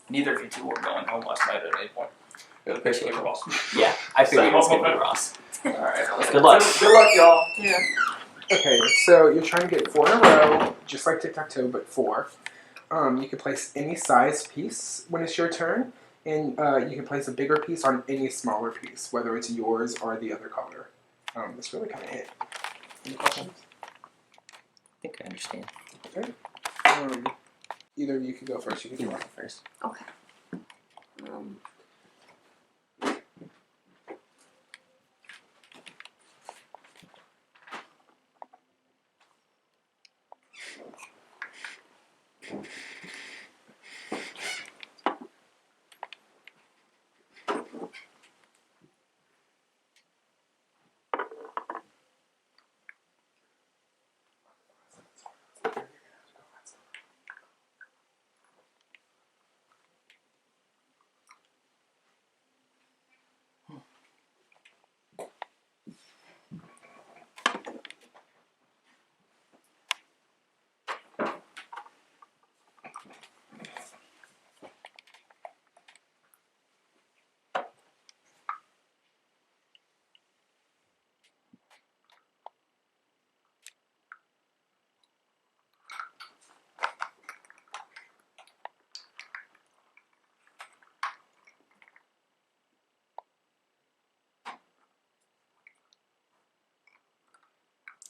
neither of you two were going home last night at any point. It was basically Ross. Yeah, I figured it was gonna be Ross. Alright. Good luck. Good luck, y'all. Yeah. Okay, so you're trying to get 4 in a row, just like tic-tac-toe, but 4. You can place any size piece when it's your turn, and you can place a bigger piece on any smaller piece, whether it's yours or the other color. That's really kind of it. Any questions? I think I understand. Okay. Either of you can go first. You can go first. Okay.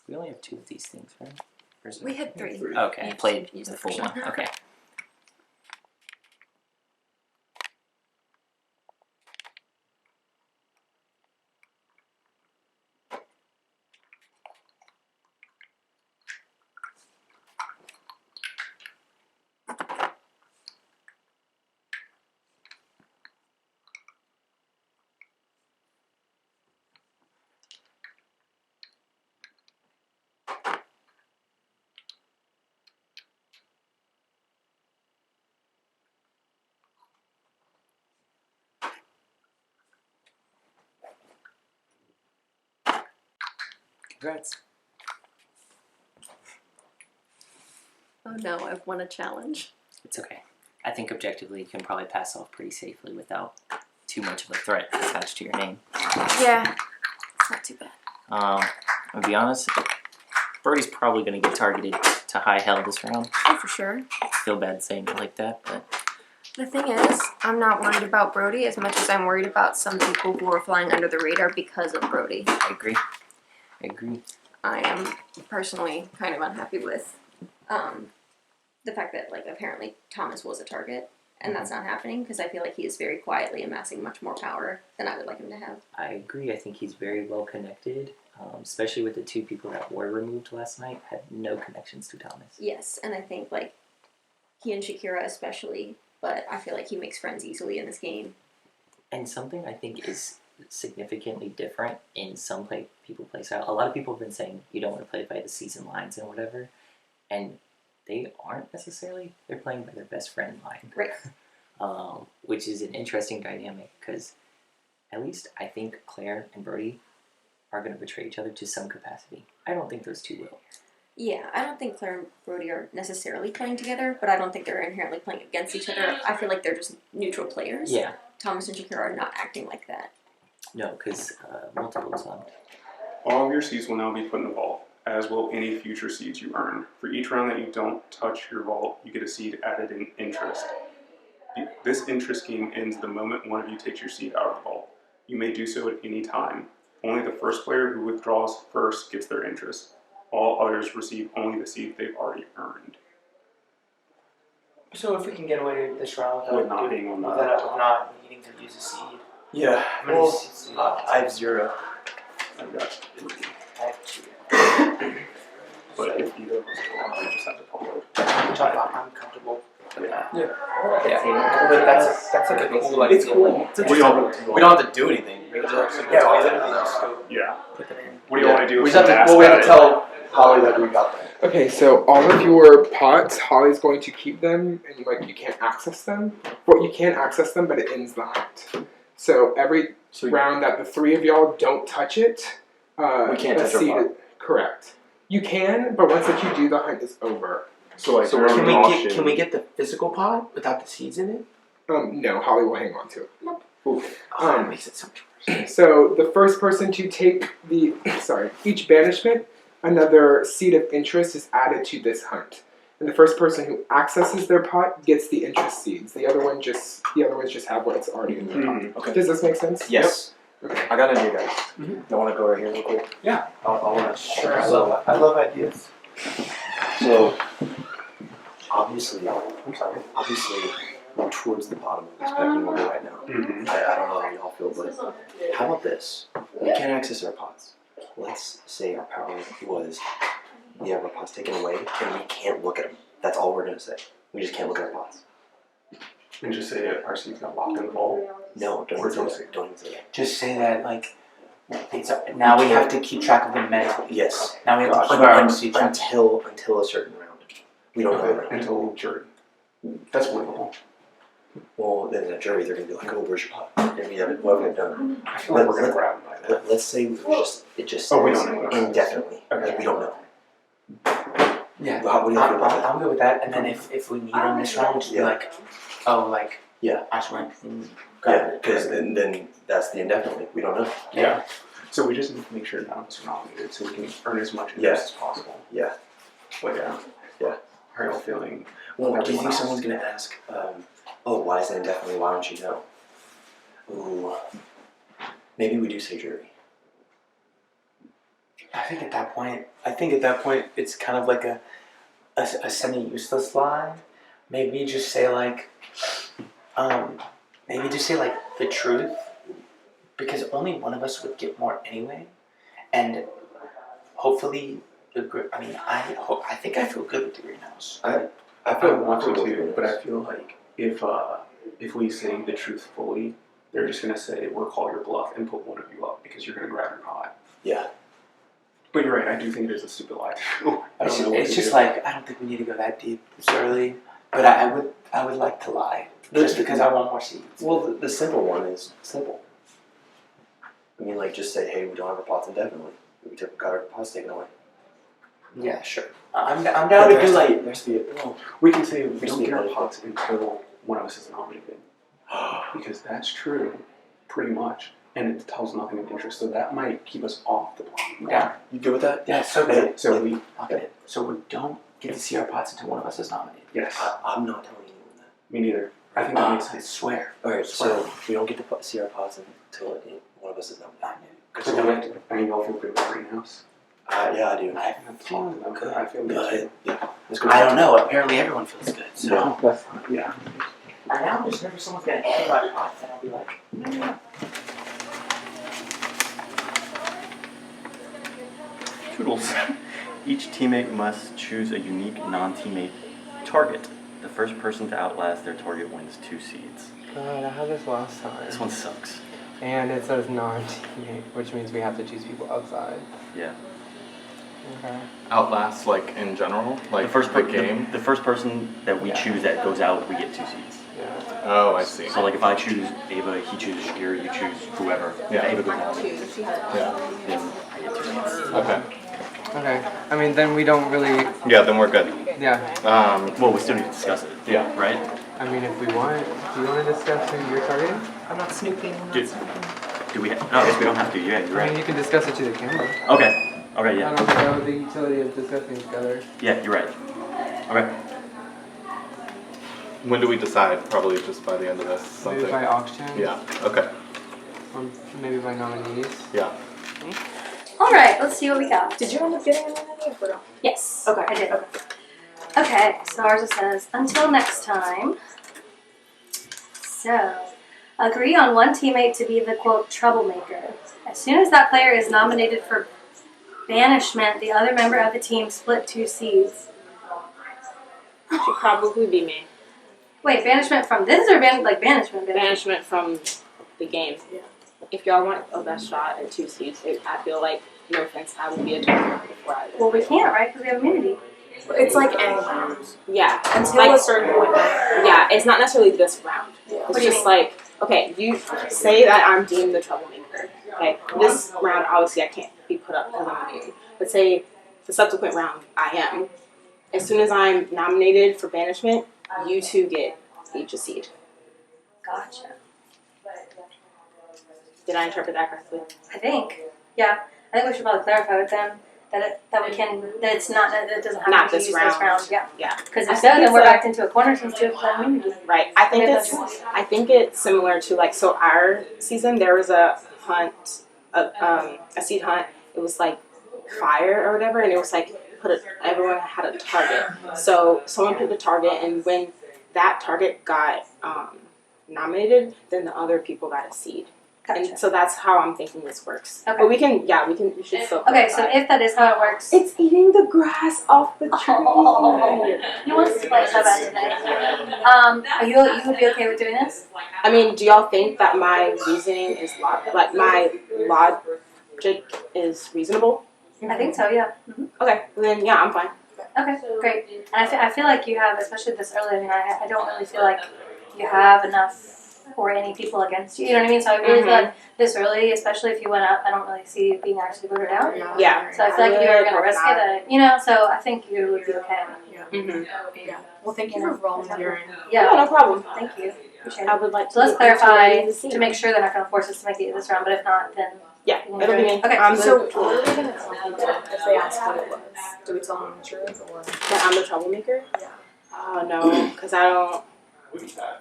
We only have 2 of these things, right? Or is it- We had 3. Okay, I You played used the the full first one. one. Okay. Congrats. Oh no, I've won a challenge. It's okay. I think objectively you can probably pass off pretty safely without too much of a threat attached to your name. Yeah, it's not too bad. I'll be honest, Brody's probably going to get targeted to high hell this round. Oh, for sure. Feel bad saying it like that, but The thing is, I'm not worried about Brody as much as I'm worried about some people who are flying under the radar because of Brody. I agree. I am personally kind of unhappy with the fact that, like, apparently Thomas was a target, and that's not happening because I feel like he is very quietly amassing much more power than I would like him to have. I agree. I think he's very well connected, especially with the 2 people that were removed last night, had no connections to Thomas. Yes, and I think, like, he and Shakira especially, but I feel like he makes friends easily in this game. And something I think is significantly different in some people play style. A lot of people have been saying you don't want to play by the season lines and whatever, and they aren't necessarily. They're playing by their best friend line. Right. Which is an interesting dynamic because at least I think Claire and Brody are going to betray each other to some capacity. I don't think those 2 will. Yeah, I don't think Claire and Brody are necessarily playing together, but I don't think they're inherently playing against each other. I feel like they're just neutral players. Yeah. Thomas and Shakira are not acting like that. No, because multiples on. All of your seeds will now be put in the vault, as will any future seeds you earn. For each round that you don't touch your vault, you get a seed added in interest. This interest game ends the moment one of you takes your seed out of the vault. You may do so at any time. Only the first player who withdraws first gets their interest. All others receive only the seed they've already earned. So if we can get away with this round With not being on that. without not needing to use a seed. Yeah. How many seeds do you have? I have 0. I've got I have 2. But if either of us go on, we just have to pull it. I'm comfortable. Yeah. But that's like a cool idea. It's cool. We don't have to do anything. We can just Yeah. Put them in. What do you want to do? We just have to, we have to tell Holly that we got that. Okay, so all of your pots, Holly's going to keep them, and like you can't access them. Well, you can access them, but it ends the hunt. So every round that the 3 of y'all don't touch it, we can't touch our pot. Correct. You can, but once that you do, the hunt is over. So like, Can we get the physical pot without the seeds in it? No, Holly will hang on to it. Oof. That makes it so much worse. So the first person to take each banishment, another seed of interest is added to this hunt. And the first person who accesses their pot gets the interest seeds. The other ones just have what's already in their pot. Okay. Does this make sense? Yes. Yep. Okay. I got an idea, guys. I want to go right here real quick. Yeah. I want to. Sure. I love ideas. So, obviously, we're towards the bottom of this pecking order right now. I don't know how y'all feel, but how about this? We can't access our pots. Let's say our power was, we have our pots taken away, and we can't look at them. That's all we're going to say. We just can't look at our pots. And just say our seeds got locked in the vault. No, don't even say that. Just say that, like, now we have to keep track of them mentally. Yes. Now we have to put our own seed track. Until a certain round. We don't know the round. Until jury. That's winnable. Well, then in a jury, they're going to be like, oh, where's your pot? What have we done? I feel like we're going to grab them by that. Let's say it just Oh, we says don't know. indefinitely. Okay. Like, we don't know. Yeah. What do you feel about that? I'm good with that. And then if we need them this round, just be like, oh, like, yeah, I just went. Yeah, because then that's the indefinitely. We don't know. Yeah. So we just need to make sure none of us are nominated so we can earn as much interest as possible. Yeah. But yeah. Yeah. How are y'all feeling? Well, do you think someone's going to ask, oh, why is it indefinitely? Why don't you know? Ooh. Maybe we do say jury. I think at that point, it's kind of like a semi-useless line. Maybe just say like, the truth, because only one of us would get more anyway, and hopefully, I think I feel good with the greenhouse. I feel good too, but I feel like if we say the truth fully, they're just gonna say we'll call your bluff and put one of you up because you're gonna grab your pot. Yeah. But you're right. I do think it is a stupid lie. I don't know what It's to just do. like I don't think we need to go that deep this early, but I would like to lie just because I want more seeds. Well, the simple one is simple. I mean, like, just say, hey, we don't have our pots indefinitely. We got our deposit taken away. Yeah, sure. I'm down to do like. We can say we don't get our pots until one of us is nominated. Because that's true, pretty much. And it tells nothing of interest, so that might keep us off the block. Yeah. You good with that? Yeah, so good. So we don't get to see our pots until one of us is nominated. Yes. I'm not telling anyone that. Me neither. I think that makes I sense. swear. Alright, so we don't get to see our pots until one of us is nominated. So I mean, y'all feel good with greenhouse? Yeah, I do. I haven't talked about that. I feel good too. Yeah. I don't know. Apparently everyone feels good. So. No, that's fine. Yeah. And now there's never someone's gonna add my pots and I'll be like, Toodles. Each teammate must choose a unique non-teammate target. The first person to outlast their target wins 2 seeds. God, I had this last time. This one sucks. And it says non-teammate, which means we have to choose people outside. Yeah. Okay. Outlast, like in general, like the first game. The first person that we choose that goes out, we get 2 seeds. Yeah. Oh, I see. So like if I choose Ava, he chooses Shakira, you choose whoever. Yeah. If Ava goes out, Yeah. then I get 2 seeds. Okay. Okay. I mean, then we don't really. Yeah, then we're good. Yeah. Well, we still need to discuss it. Yeah. Right? I mean, if we want, do you want to discuss who you're targeting? I'm not snooping. Do we? No, I guess we don't have to. Yeah, you're I mean, right. you can discuss it to the camera. Okay. Okay. I Yeah. don't know the utility of discussing together. Yeah, you're right. Okay. When do we decide? Probably just by the end of this. Something. Maybe by auction. Yeah. Okay. Or maybe by nominees. Yeah. All right, let's see what we got. Did you end up getting a nominee or no? Yes. Okay. I did. Okay, so ours says, until next time. So, agree on one teammate to be the, quote, troublemaker. As soon as that player is nominated for banishment, the other member of the team split 2 seeds. Should probably be me. Wait, banishment from this or banishment? Banishment from the game. Yeah. If y'all want a best shot at 2 seeds, I feel like, no offense, I would be a target before I. Well, we can't, right? Because we have immunity. It's like any round. Yeah. Until like, a certain point. Yeah, it's not necessarily this round. What It's do you just mean? like, okay, you say that I'm deemed the troublemaker. Okay, this round, obviously, I can't be put up because I'm immune. But say the subsequent round, I am. As soon as I'm nominated for banishment, you 2 get each a seed. Gotcha. Did I interpret that correctly? I think. Yeah. I think we should probably clarify with them that it's not that it doesn't have Not to be this used round. this round. Yeah. Yeah. Because I if so, think then it's we're a- backed into a corner since we have immunity. Right. I think Okay, it's similar to like so our season there was a hunt, a seed hunt. It was like fire or whatever, and it was like everyone had a target. So someone picked a target, and when that target got nominated, then the other people got a seed. Gotcha. And so that's how I'm thinking this works. Okay. But we should still. Okay, so if that is how it works. It's eating the grass off the tree. You want to play so bad today. You would be okay with doing this? I mean, do y'all think that my reasoning is my logic is reasonable? I think so, yeah. Okay, well then yeah, I'm fine. Okay, great. And I feel like you have, especially this early, I mean, I don't really feel like you have enough or any people against you. You know what I mean? So I really feel like this early, especially if you went up, I don't really see you being actually voted out. Yeah. So I feel like if you were going to risk it, so I think you would be okay. Yeah. Well, thank you for volunteering. Yeah, no problem. Thank you. Appreciate it. I would like So let's to clarify see. to make sure they're not going to force us to make it this round, but if not, then yeah, it'll be me. Okay. So what are we going to tell people if they ask what it was? Do we tell them the truth or? That I'm the troublemaker? Yeah. Oh no, because I don't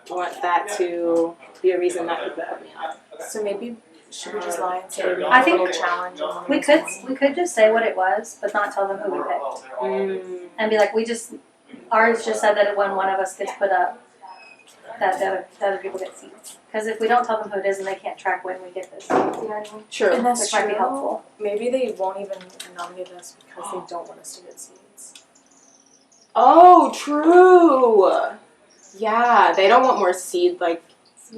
want that to be a reason that people put me out. So maybe should we just lie and say we I have a think little challenge? we could just say what it was, but not tell them who we picked, and be like, ours just said that when one of us gets put up, that the other people get seats. Because if we don't tell them who it is, and they can't track when we get this, you know what I mean? True. And that's Which might be helpful. Maybe they won't even nominate us because they don't want us to get seats. Oh, true. Yeah, they don't want more seed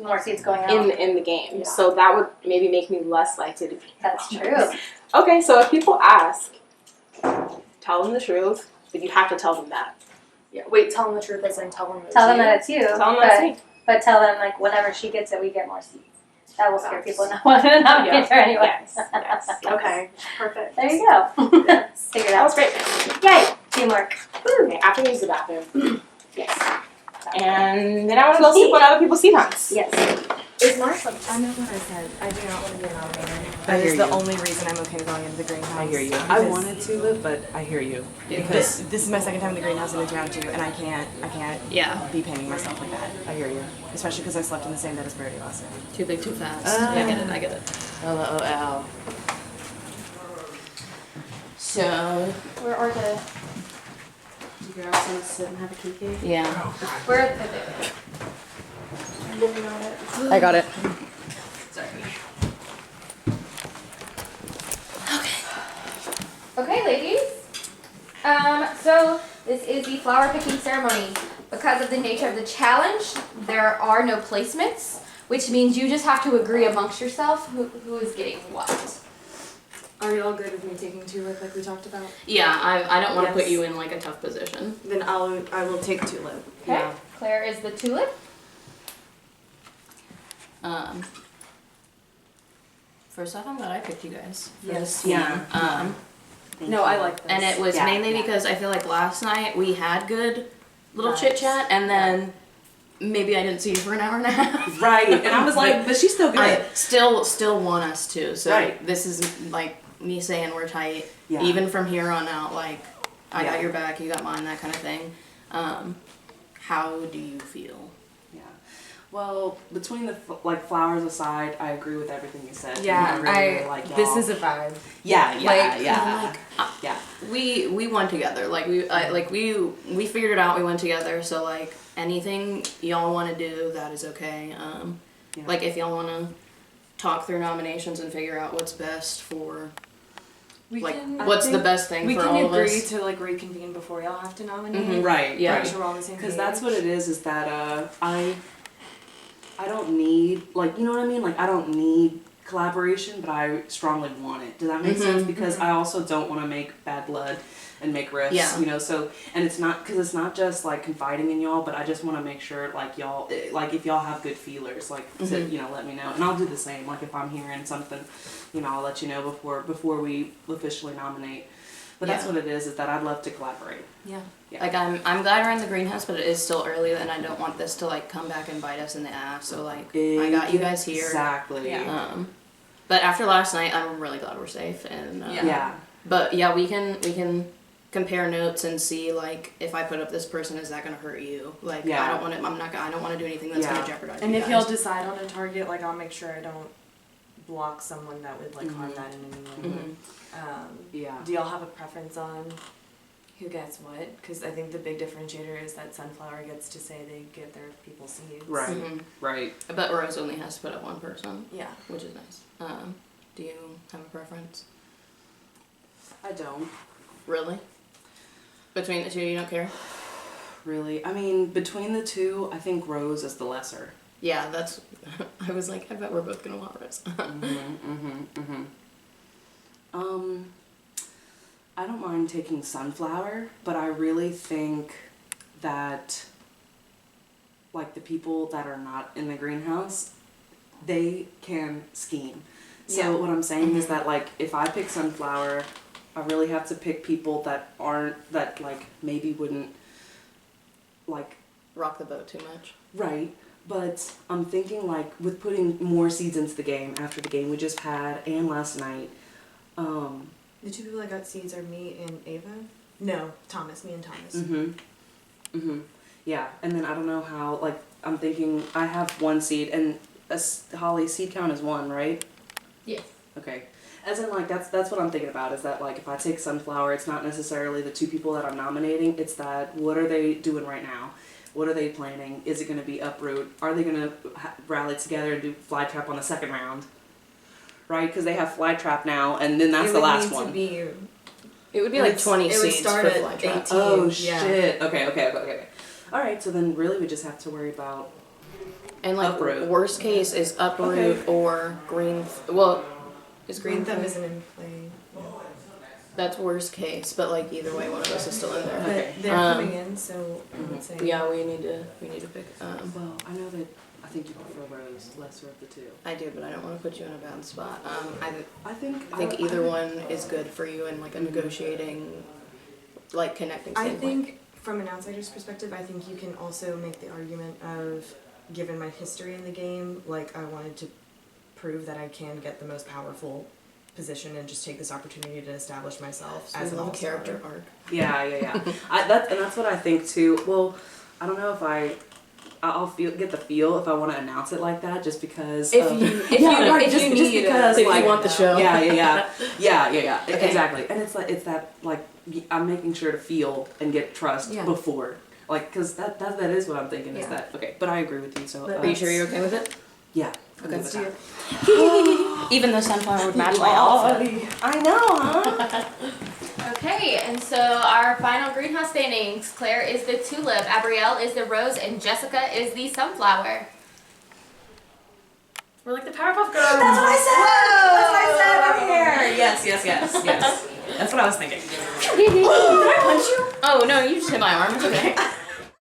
more seeds going out in the game. So that would maybe make me less likely to be. That's true. Okay, so if people ask, tell them the truth, but you have to tell them that. Yeah. Wait, tell them the truth as in tell them Tell them that it's you. Tell them that it's me. But tell them whenever she gets it, we get more seats. That will scare people not wanting to nominate her anyway. Yes. Okay. Perfect. There you go. Figured That out. was great. Yay! Teamwork. Okay, after we use the bathroom. Yes. And then I want to go sleep on other people's seat hunts. Yes. Is Mark I know what I said. I do not want to be a nominator. I That hear is the you. only reason I'm okay going into the greenhouse. I hear you. I Because wanted to, but I hear you. Because this is my second time in the greenhouse and it's round 2, and I can't Yeah. be paying myself like that. I hear you. Especially because I slept in the same bed as Birdie last night. Too big, too fast. I get it. I get it. LOL. So, Where are the girls gonna sit and have a kiki? yeah. Where are the I'm looking at it. I got it. Sorry. Okay, ladies. So this is the flower picking ceremony. Because of the nature of the challenge, there are no placements, which means you just have to agree amongst yourself who is getting what. Are you all good with me taking tulip like we talked about? Yeah, I don't want to Yes. put you in like a tough position. Then I will take tulip. Okay. Yeah. Claire is the tulip. First off, I'm glad I picked you guys. For Yes. this team. Yeah. No, I like this. And it was Yeah, mainly yeah. because I feel like last night we had good little Vibes. chit chat, and then maybe I didn't see you for an hour and a half. Right. And I was like, but she's still good. I still want us to. So Right. this is like me saying we're tight. Yeah. Even from here on out, like I Yeah. got your back, you got mine, that kind of thing. How do you feel? Yeah. Well, between the flowers aside, I agree with everything you said. Yeah, really like y'all. this is a vibe. Yeah, Like, yeah. Yeah. We won together. Like we figured it out. We went together. So like anything y'all want to do, that is okay. Like if y'all want to talk through nominations and figure out what's best for. What's the best thing for all of us? We can agree to like reconvene before y'all have to nominate. Mhm. Right. Yeah. Make sure we're all on the same Because page. that's what it is that I don't need, like, you know what I mean? Like, I don't need collaboration, but I strongly want it. Does that make sense? Because I also don't want to make bad blood and make risks, Yeah. you know? So, and it's not, because it's not just, like, confiding in y'all, but I just want to make sure, like, y'all, like, if y'all have good feelers, like, to, you know, let me know. And I'll do the same. Like, if I'm hearing something, you know, I'll let you know before we officially nominate. But that's Yeah. what it is that I'd love to collaborate. Yeah. Yeah. Like I'm glad we're in the greenhouse, but it is still early, and I don't want this to like come back and bite us in the ass. So like I got you guys here. Exactly. But after last night, I'm really glad we're safe, and Yeah. But yeah, we can compare notes and see like if I put up this person, is that gonna hurt you? Like Yeah. I don't want to do anything that's gonna jeopardize. And you if guys. y'all decide on a target, like I'll make sure I don't block someone that would like harm that in any way. Yeah. Do y'all have a preference on who gets what? Because I think the big differentiator is that Sunflower gets to say they give their people seeds. Right. Right. But Rose only has to put up one person. Yeah. Which is nice. Do you have a preference? I don't. Really? Between the two, you don't care? Really? I mean, between the two, I think Rose is the lesser. Yeah, that's. I was like, I bet we're both gonna want Rose. I don't mind taking Sunflower, but I really think that, like, the people that are not in the greenhouse, they can scheme. So Yeah. what I'm saying is that, like, if I pick Sunflower, I really have to pick people that like, maybe wouldn't, like... Rock the boat too much. Right. But I'm thinking, like, with putting more seeds into the game after the game we just had and last night, The two people that got seeds are me and Ava? No, Thomas. Me and Thomas. Yeah, and then I don't know how, like, I'm thinking I have one seed, and Holly, seed count is 1, right? Yes. Okay. As in, like, that's what I'm thinking about, is that, like, if I take Sunflower, it's not necessarily the two people that I'm nominating, it's that, what are they doing right now? What are they planning? Is it going to be Uproot? Are they going to rally together and do Flytrap on the second round? Right? Because they have Flytrap now, and then that's the last one. It would be like 20 seeds for Flytrap. Oh, Yeah. shit. Okay. Alright, so then really we just have to worry about... And like Uproot. worst case is Uproot Okay. or Green. Well, is Green Thumb Thumb- isn't in play. That's worst case, but like either way, one of us is still in there. But they're coming in, so I would say. Yeah, we need to pick. Well, I know that I think you prefer Rose, lesser of the two. I do, but I don't want to put you in a bad spot. I think either one is good for you in like a negotiating, like connecting I standpoint. think from an outsider's perspective, I think you can also make the argument of, given my history in the game, like I wanted to prove that I can get the most powerful position and just take this opportunity to establish myself as an all-star. Character arc. Yeah. That's what I think too. Well, I don't know if I'll get the feel if I want to announce it like that, just because. If you want the show. Yeah. Okay. Exactly, and it's that I'm making sure to feel and get trust before, because that is what I'm thinking. Is that okay? But I agree with you. So Are you sure you're okay with it? Yeah. Okay. Let's do it. Even though Sunflower would match my outfit. I know, huh? Okay, and so our final greenhouse standings: Claire is the tulip, Abrielle is the rose, and Jessica is the sunflower. We're like the Powerpuff Girls. That's what I said. That's what I said right here. Yes. That's what I was thinking. Did I punch you? Oh no, you just hit my arm. It's okay.